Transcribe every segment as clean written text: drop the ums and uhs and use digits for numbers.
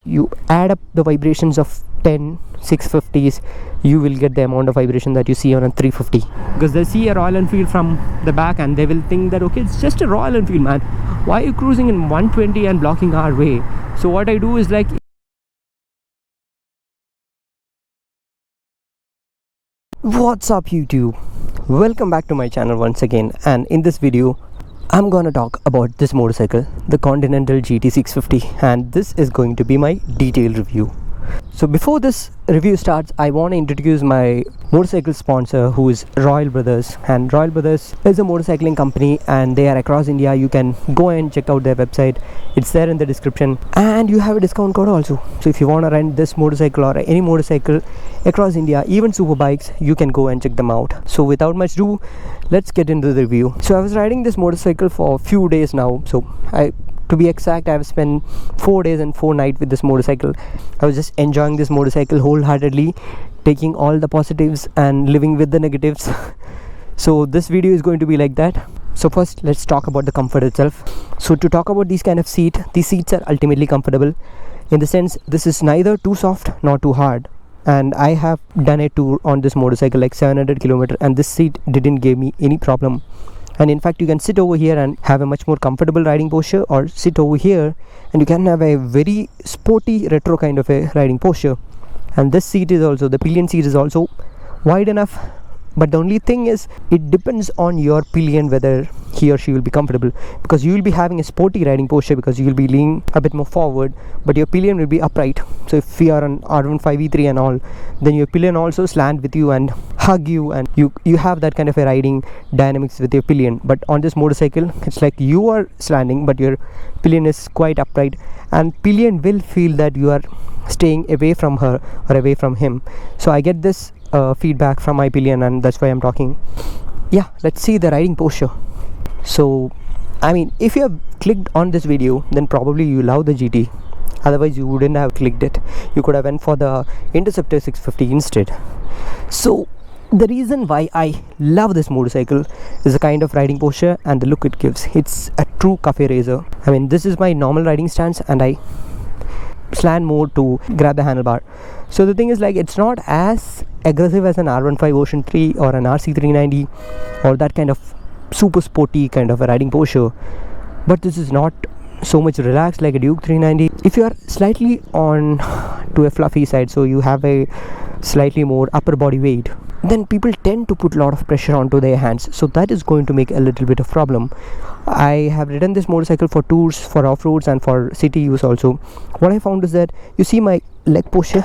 you add up the vibrations of 10 650s, you will get the amount of vibration that you see on a 350, because they see a Royal Enfield from the back and they will think that okay, it's just a Royal Enfield, man, why are you cruising in 120 and blocking our way? So what I do is like, what's up YouTube, welcome back to my channel once again, and in this video I'm gonna talk about this motorcycle, the Continental GT650, and this is going to be my detailed review. So before this review starts, I want to introduce my motorcycle sponsor, who is Royal Brothers. And Royal Brothers is a motorcycling company and they are across India. You can go and check out their website, it's there in the description, and you have a discount code also. So if you want to rent this motorcycle or any motorcycle across India, even super bikes, you can go and check them out. So without much ado, let's get into the review. So I was riding this motorcycle for a few days now. So to be exact, I have spent 4 days and 4 nights with this motorcycle. I was just enjoying this motorcycle wholeheartedly, taking all the positives and living with the negatives. So this video is going to be like that. So first, let's talk about the comfort itself. So to talk about these kind of seats, these seats are ultimately comfortable in the sense this is neither too soft nor too hard. And I have done a tour on this motorcycle like 700 kilometers, and this seat didn't give me any problem. And in fact, you can sit over here and have a much more comfortable riding posture, or sit over here and you can have a very sporty retro kind of a riding posture. And this seat is also, the pillion seat is also wide enough, but the only thing is it depends on your pillion whether he or she will be comfortable, because you will be having a sporty riding posture because you will be leaning a bit more forward, but your pillion will be upright. So if you are on R15V3 and all, then your pillion also slant with you and hug you, and you have that kind of a riding dynamics with your pillion. But on this motorcycle, it's like you are slanting but your pillion is quite upright, and pillion will feel that you are staying away from her or away from him. So I get this feedback from my pillion, and that's why I'm talking. Yeah, let's see the riding posture. So I mean, if you have clicked on this video, then probably you love the GT, otherwise you wouldn't have clicked it. You could have went for the Interceptor 650 instead. So the reason why I love this motorcycle is the kind of riding posture and the look it gives. It's a true cafe racer. I mean, this is my normal riding stance and I slant more to grab the handlebar. So the thing is, like, it's not as aggressive as an R15 Ocean 3 or an RC390 or that kind of super sporty kind of a riding posture, but this is not so much relaxed like a Duke 390. If you are slightly on to a fluffy side, so you have a slightly more upper body weight, then people tend to put a lot of pressure onto their hands, so that is going to make a little bit of problem. I have ridden this motorcycle for tours, for off-roads and for city use also. What I found is that, you see my leg posture,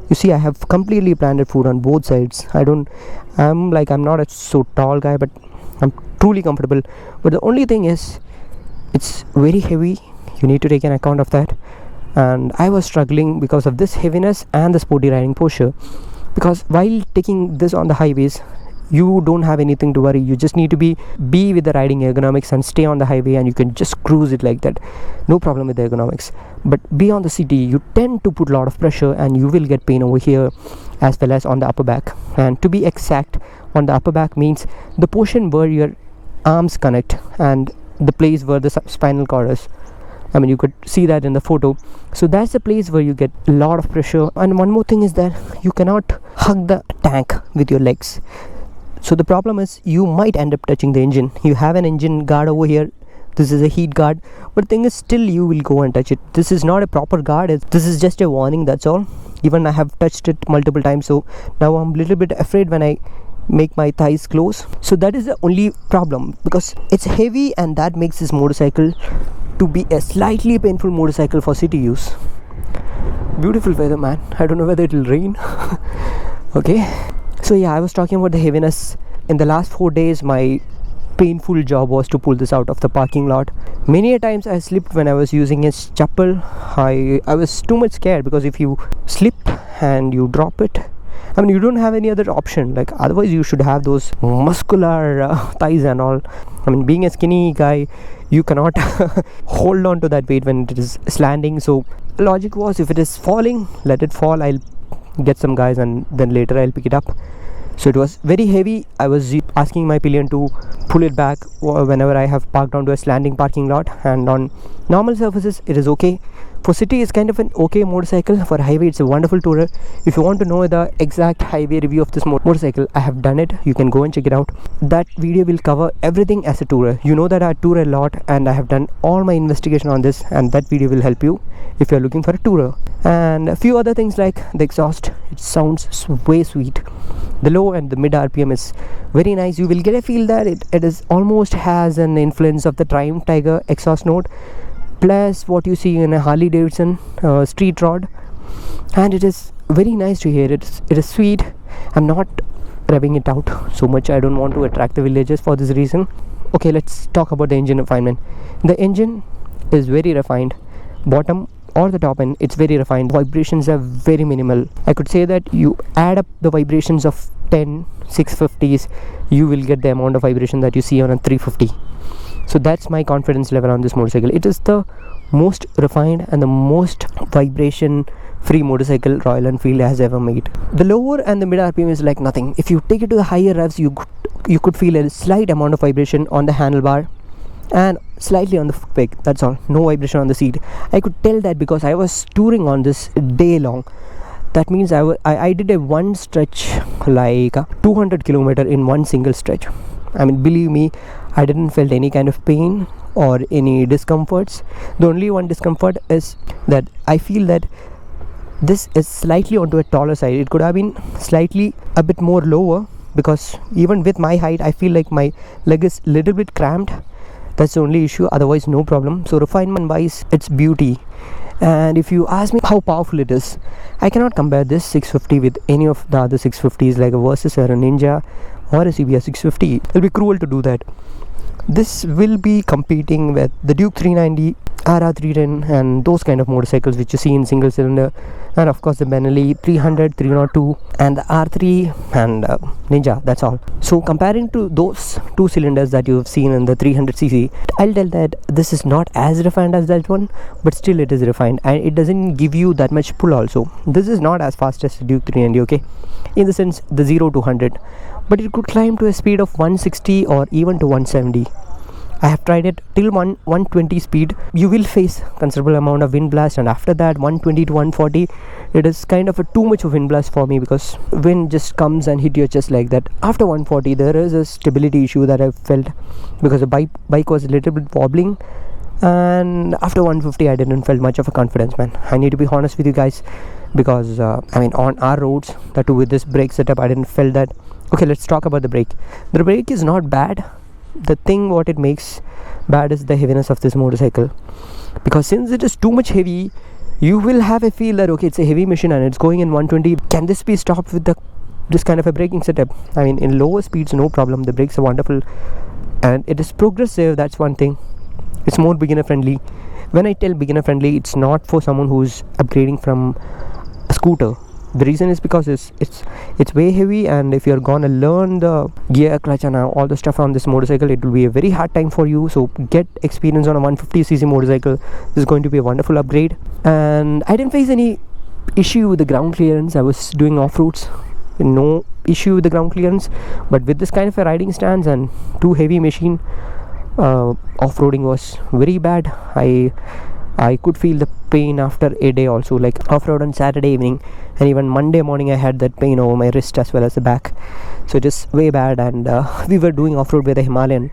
you see I have completely planted foot on both sides. I'm not a so tall guy, but I'm truly comfortable. But the only thing is, it's very heavy. You need to take an account of that, and I was struggling because of this heaviness and the sporty riding posture, because while taking this on the highways, you don't have anything to worry. You just need to be with the riding ergonomics and stay on the highway, and you can just cruise it like that, no problem with the ergonomics. But be on the city, you tend to put a lot of pressure and you will get pain over here as well as on the upper back. And to be exact, on the upper back means the portion where your arms connect and the place where the spinal cord is. I mean, you could see that in the photo. So that's the place where you get a lot of pressure. And one more thing is that you cannot hug the tank with your legs. So the problem is, you might end up touching the engine. You have an engine guard over here. This is a heat guard, but the thing is, still you will go and touch it. This is not a proper guard. This is just a warning, that's all. Even I have touched it multiple times, so now I'm a little bit afraid when I make my thighs close. So that is the only problem, because it's heavy, and that makes this motorcycle to be a slightly painful motorcycle for city use. Beautiful weather, man. I don't know whether it will rain. Okay, so yeah, I was talking about the heaviness. In the last 4 days, my painful job was to pull this out of the parking lot. Many a times I slipped when I was using a chappal. I was too much scared, because if you slip and you drop it, I mean, you don't have any other option. Like, otherwise you should have those muscular thighs and all. I mean, being a skinny guy, you cannot hold on to that weight when it is slanting. So logic was, if it is falling, let it fall. I'll get some guys and then later I'll pick it up. So it was very heavy. I was asking my pillion to pull it back whenever I have parked onto a slanting parking lot, and on Normal surfaces it is okay. For city it's kind of an okay motorcycle. For highway it's a wonderful tourer. If you want to know the exact highway review of this motorcycle, I have done it. You can go and check it out. That video will cover everything as a tourer. You know that I tour a lot and I have done all my investigation on this, and that video will help you if you are looking for a tourer. And a few other things like the exhaust, it sounds way sweet. The low and the mid RPM is very nice. You will get a feel that it is almost has an influence of the Triumph Tiger exhaust note, plus what you see in a Harley Davidson street rod, and it is very nice to hear. It is sweet. I'm not revving it out so much. I don't want to attract the villagers for this reason. Okay, let's talk about the engine refinement. The engine is very refined. Bottom or the top end, it's very refined. Vibrations are very minimal. I could say that you add up the vibrations of 10 650s, you will get the amount of vibration that you see on a 350. So that's my confidence level on this motorcycle. It is the most refined and the most vibration free motorcycle Royal Enfield has ever made. The lower and the mid RPM is like nothing. If you take it to the higher revs, you could feel a slight amount of vibration on the handlebar and slightly on the foot peg. That's all. No vibration on the seat. I could tell that because I was touring on this day long. That means I did a one stretch like 200 kilometer in one single stretch. I mean, believe me, I didn't felt any kind of pain or any discomforts. The only one discomfort is that I feel that this is slightly onto a taller side. It could have been slightly a bit more lower, because even with my height I feel like my leg is little bit cramped. That's the only issue, otherwise no problem. So refinement wise, it's beauty. And if you ask me how powerful it is, I cannot compare this 650 with any of the other 650s like a Versys or a Ninja or a CBR 650. It'll be cruel to do that. This will be competing with the Duke 390, RR 310 and those kind of motorcycles which you see in single cylinder, and of course the Benelli 300, 302 and the R3 and Ninja. That's all. So comparing to those two cylinders that you've seen in the 300cc, I'll tell that this is not as refined as that one, but still it is refined, and it doesn't give you that much pull also. This is not as fast as the Duke 390, okay, in the sense the 0 to 100, but it could climb to a speed of 160 or even to 170. I have tried it till 120 speed. You will face considerable amount of wind blast, and after that 120 to 140 it is kind of a too much of wind blast for me, because wind just comes and hit your chest like that. After 140 there is a stability issue that I felt, because the bike was a little bit wobbling, and after 150 I didn't feel much of a confidence, man. I need to be honest with you guys, because I mean on our roads, that too with this brake setup, I didn't feel that. Okay, let's talk about the brake. The brake is not bad. The thing what it makes bad is the heaviness of this motorcycle, because since it is too much heavy, you will have a feel that okay, it's a heavy machine and it's going in 120. Can this be stopped with this kind of a braking setup? I mean, in lower speeds no problem, the brakes are wonderful and it is progressive. That's one thing. It's more beginner friendly. When I tell beginner friendly, it's not for someone who's upgrading from a scooter. The reason is because it's way heavy, and if you're gonna learn the gear, clutch and all the stuff on this motorcycle, it will be a very hard time for you. So get experience on a 150cc motorcycle. This is going to be a wonderful upgrade. And I didn't face any issue with the ground clearance. I was doing off-roads, no issue with the ground clearance, but with this kind of a riding stance and too heavy machine, off-roading was very bad. I could feel the pain after a day also, like off-road on Saturday evening, and even Monday morning I had that pain over my wrist as well as the back. So it is way bad. And we were doing off-road with the Himalayan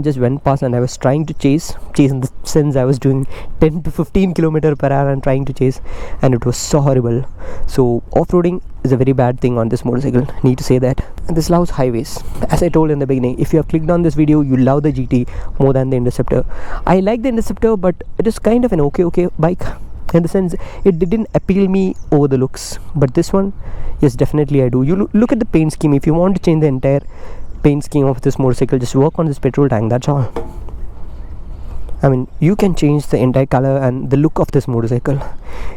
just went past, and I was trying to chase in the sense I was doing 10 to 15 km per hour and trying to chase, and it was so horrible. So off-roading is a very bad thing on this motorcycle, need to say that. And this loves highways. As I told in the beginning, if you have clicked on this video, you love the GT more than the Interceptor. I like the Interceptor, but it is kind of an okay bike, in the sense it didn't appeal me over the looks. But this one, yes, definitely I do. You look at the paint scheme. If you want to change the entire paint scheme of this motorcycle, just work on this petrol tank, that's all. I mean, you can change the entire color and the look of this motorcycle.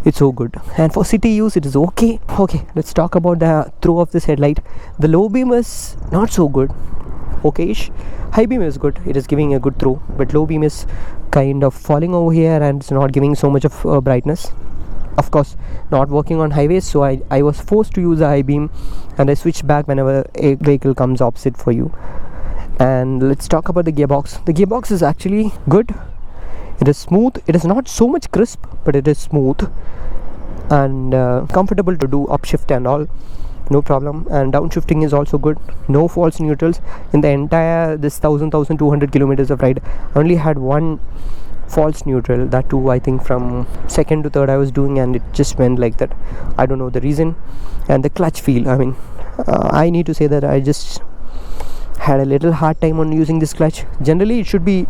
It's so good. And for city use, it is okay. Okay, let's talk about the throw of this headlight. The low beam is not so good, okay-ish. High beam is good, it is giving a good throw, but low beam is kind of falling over here and it's not giving so much of brightness. Of course, not working on highways, so I was forced to use a high beam, and I switch back whenever a vehicle comes opposite for you. And let's talk about the gearbox. The gearbox is actually good. It is smooth. It is not so much crisp, but it is smooth and comfortable to do upshift and all, no problem. And downshifting is also good. No false neutrals in the entire this 1200 kilometers of ride. I only had one false neutral, that too I think from second to third I was doing, and it just went like that. I don't know the reason. And the clutch feel, I mean, I need to say that I just had a little hard time on using this clutch. Generally it should be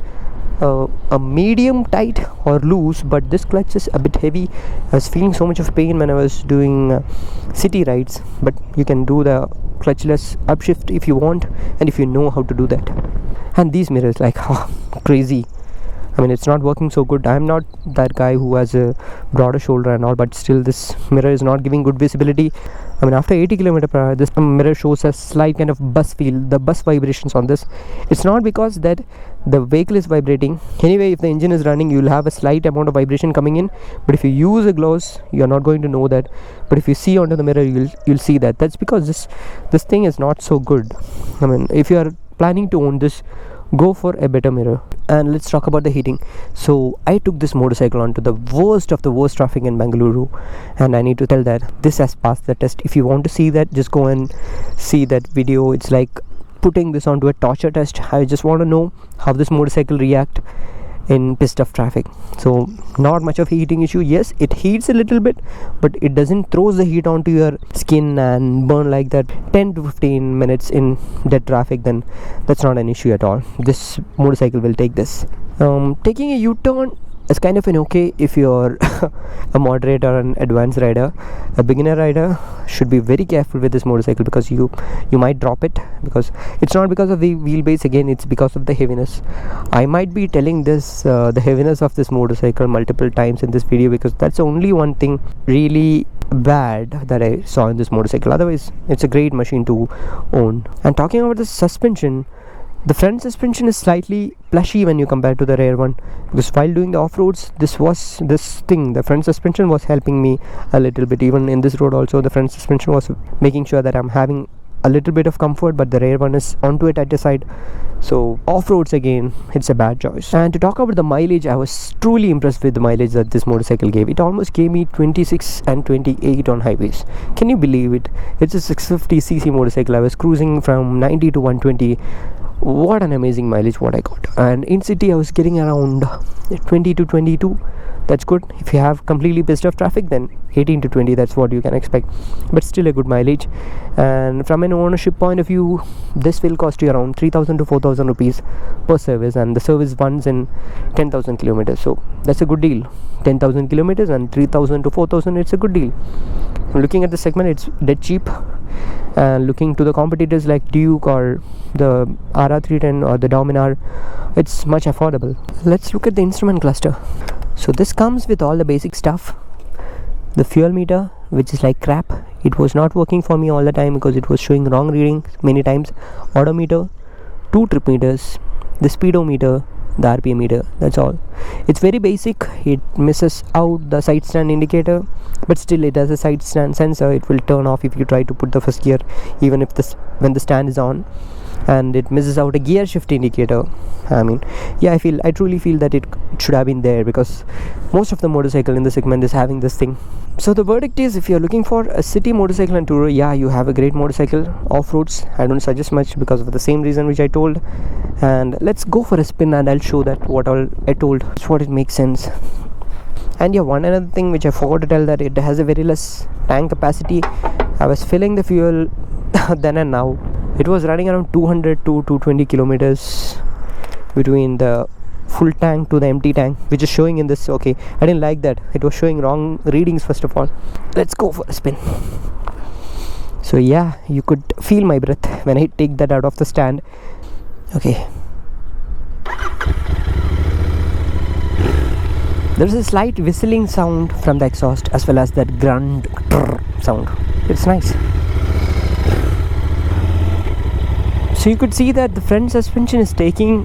a medium tight or loose, but this clutch is a bit heavy. I was feeling so much of pain when I was doing city rides, but you can do the clutchless upshift if you want, and if you know how to do that. And these mirrors, like, crazy. I mean, it's not working so good. I'm not that guy who has a broader shoulder and all, but still this mirror is not giving good visibility. I mean, after 80 km/h, this mirror shows a slight kind of buzz feel, the buzz vibrations on this. It's not because that the vehicle is vibrating. Anyway, if the engine is running, you'll have a slight amount of vibration coming in, but if you use a gloves, you're not going to know that. But if you see onto the mirror, you'll see that. That's because this thing is not so good. I mean, if you are planning to own this, go for a better mirror. And let's talk about the heating. So I took this motorcycle onto the worst of the worst traffic in Bengaluru, and I need to tell that this has passed the test. If you want to see that, just go and see that video. It's like putting this onto a torture test. I just want to know how this motorcycle react in pissed off traffic. So not much of a heating issue. Yes, it heats a little bit, but it doesn't throw the heat onto your skin and burn like that 10 to 15 minutes in dead traffic. Then that's not an issue at all. This motorcycle will take this. Taking a U-turn is kind of an okay if you're a moderate or an advanced rider. A beginner rider should be very careful with this motorcycle, because you might drop it, because it's not because of the wheelbase. Again, it's because of the heaviness. I might be telling this the heaviness of this motorcycle multiple times in this video, because that's only one thing really bad that I saw in this motorcycle. Otherwise, it's a great machine to own. And talking about the suspension, the front suspension is slightly plushy when you compare to the rear one, because while doing the off-roads, the front suspension was helping me a little bit. Even in this road also, the front suspension was making sure that I'm having a little bit of comfort, but the rear one is onto it at the side. So off-roads, again, it's a bad choice. And to talk about the mileage, I was truly impressed with the mileage that this motorcycle gave. It almost gave me 26 and 28 on highways. Can you believe it? It's a 650cc motorcycle. I was cruising from 90 to 120. What an amazing mileage what I got. And in city I was getting around 20 to 22. That's good. If you have completely pissed off traffic, then 18 to 20, that's what you can expect, but still a good mileage. And from an ownership point of view, this will cost you around 3,000 to 4,000 rupees per service, and the service runs in 10,000 kilometers. So that's a good deal. 10,000 kilometers and 3,000 to 4,000, it's a good deal. Looking at the segment, it's dead cheap. And looking to the competitors like Duke or the RR310 or the Dominar, it's much affordable. Let's look at the instrument cluster. So this comes with all the basic stuff. The fuel meter, which is like crap. It was not working for me all the time because it was showing wrong readings many times. Odometer, 2 trip meters, the speedometer, the RPM meter, that's all. It's very basic. It misses out the side stand indicator, but still it has a side stand sensor. It will turn off if you try to put the first gear, even if when the stand is on. And it misses out a gear shift indicator. I mean, yeah, I truly feel that it should have been there, because most of the motorcycle in the segment is having this thing. So the verdict is, if you're looking for a city motorcycle and tourer, yeah, you have a great motorcycle. Off-roads, I don't suggest much because of the same reason which I told. And let's go for a spin and I'll show that what all I told, what it makes sense. And yeah, one another thing which I forgot to tell, that it has a very less tank capacity. I was filling the fuel then and now. It was running around 200 to 220 kilometers between the full tank to the empty tank, which is showing in this. Okay, I didn't like that. It was showing wrong readings first of all. Let's go for a spin. So yeah, you could feel my breath when I take that out of the stand. Okay. There's a slight whistling sound from the exhaust, as well as that grunt sound. It's nice. So you could see that the front suspension is taking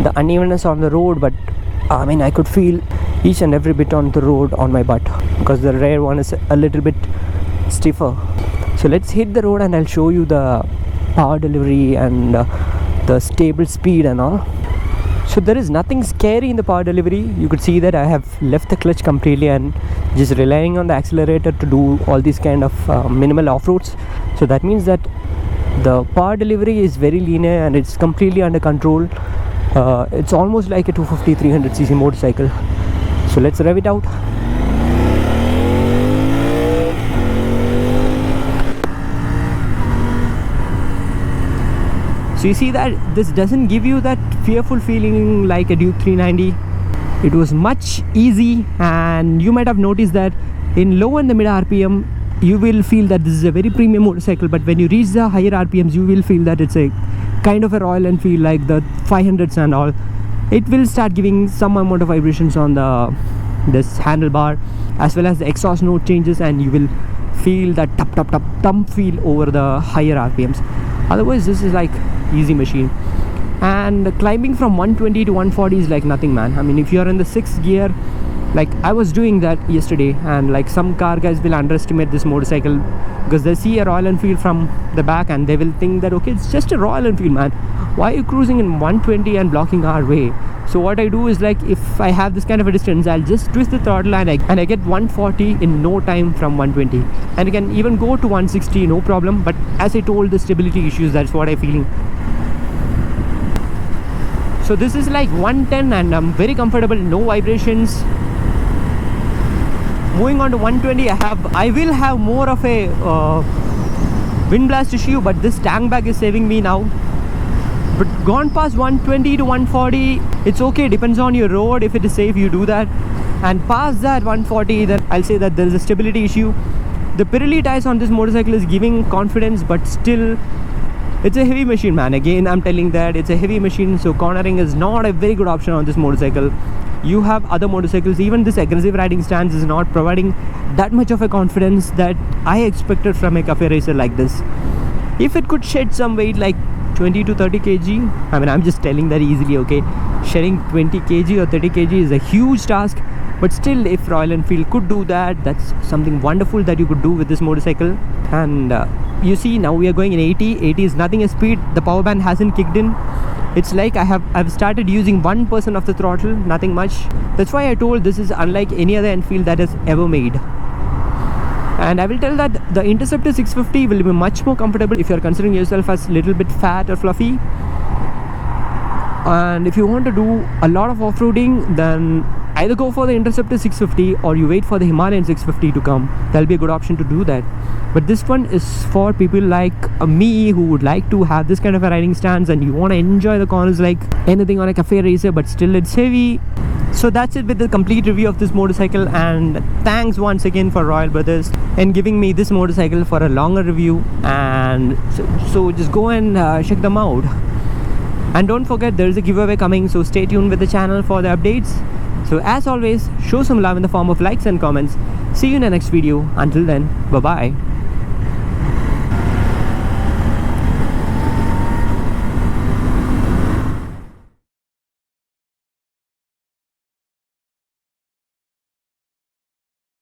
the unevenness on the road, but I mean, I could feel each and every bit on the road on my butt, because the rear one is a little bit stiffer. So let's hit the road and I'll show you the power delivery and the stable speed and all. So there is nothing scary in the power delivery. You could see that I have left the clutch completely and just relying on the accelerator to do all these kind of minimal off-roads. So that means that the power delivery is very linear and it's completely under control. It's almost like a 250-300cc motorcycle. So let's rev it out. So you see that this doesn't give you that fearful feeling like a Duke 390. It was much easy, and you might have noticed that in low and the mid RPM you will feel that this is a very premium motorcycle, but when you reach the higher RPMs you will feel that it's a kind of a Royal Enfield like the 500s and all. It will start giving some amount of vibrations on this handlebar, as well as the exhaust note changes, and you will feel that thump feel over the higher RPMs. Otherwise this is like easy machine. And climbing from 120 to 140 is like nothing, man. I mean, if you're in the 6th gear, like I was doing that yesterday, and like some car guys will underestimate this motorcycle because they see a Royal Enfield from the back and they will think that okay, it's just a Royal Enfield, man, why are you cruising in 120 and blocking our way? So what I do is, like, if I have this kind of a distance, I'll just twist the throttle and I get 140 in no time from 120, and you can even go to 160 no problem. But as I told, the stability issues, that's what I'm feeling. So this is like 110 and I'm very comfortable, no vibrations. Moving on to 120, I will have more of a wind blast issue, but this tank bag is saving me now. But gone past 120 to 140, it's okay, depends on your road. If it is safe, you do that. And past that 140, then I'll say that there is a stability issue. The Pirelli tires on this motorcycle is giving confidence, but still it's a heavy machine, man. Again, I'm telling that it's a heavy machine, so cornering is not a very good option on this motorcycle. You have other motorcycles, even this aggressive riding stance is not providing that much of a confidence that I expected from a cafe racer like this. If it could shed some weight like 20 to 30 kg, I mean, I'm just telling that easily, okay, shedding 20 kg or 30 kg is a huge task, but still, if Royal Enfield could do that, that's something wonderful that you could do with this motorcycle. And you see, now we are going in 80 is nothing a speed, the power band hasn't kicked in. It's like I've started using 1% of the throttle, nothing much. That's why I told this is unlike any other Enfield that has ever made. And I will tell that the Interceptor 650 will be much more comfortable if you're considering yourself as a little bit fat or fluffy. And if you want to do a lot of off-roading, then either go for the Interceptor 650 or you wait for the Himalayan 650 to come. That'll be a good option to do that. But this one is for people like me who would like to have this kind of a riding stance and you want to enjoy the corners like anything on a cafe racer, but still it's heavy. So that's it with the complete review of this motorcycle, and thanks once again for Royal Brothers and giving me this motorcycle for a longer review. And so just go and check them out. And don't forget, there is a giveaway coming, so stay tuned with the channel for the updates. So as always, show some love in the form of likes and comments. See you in the next video. Until then, bye bye.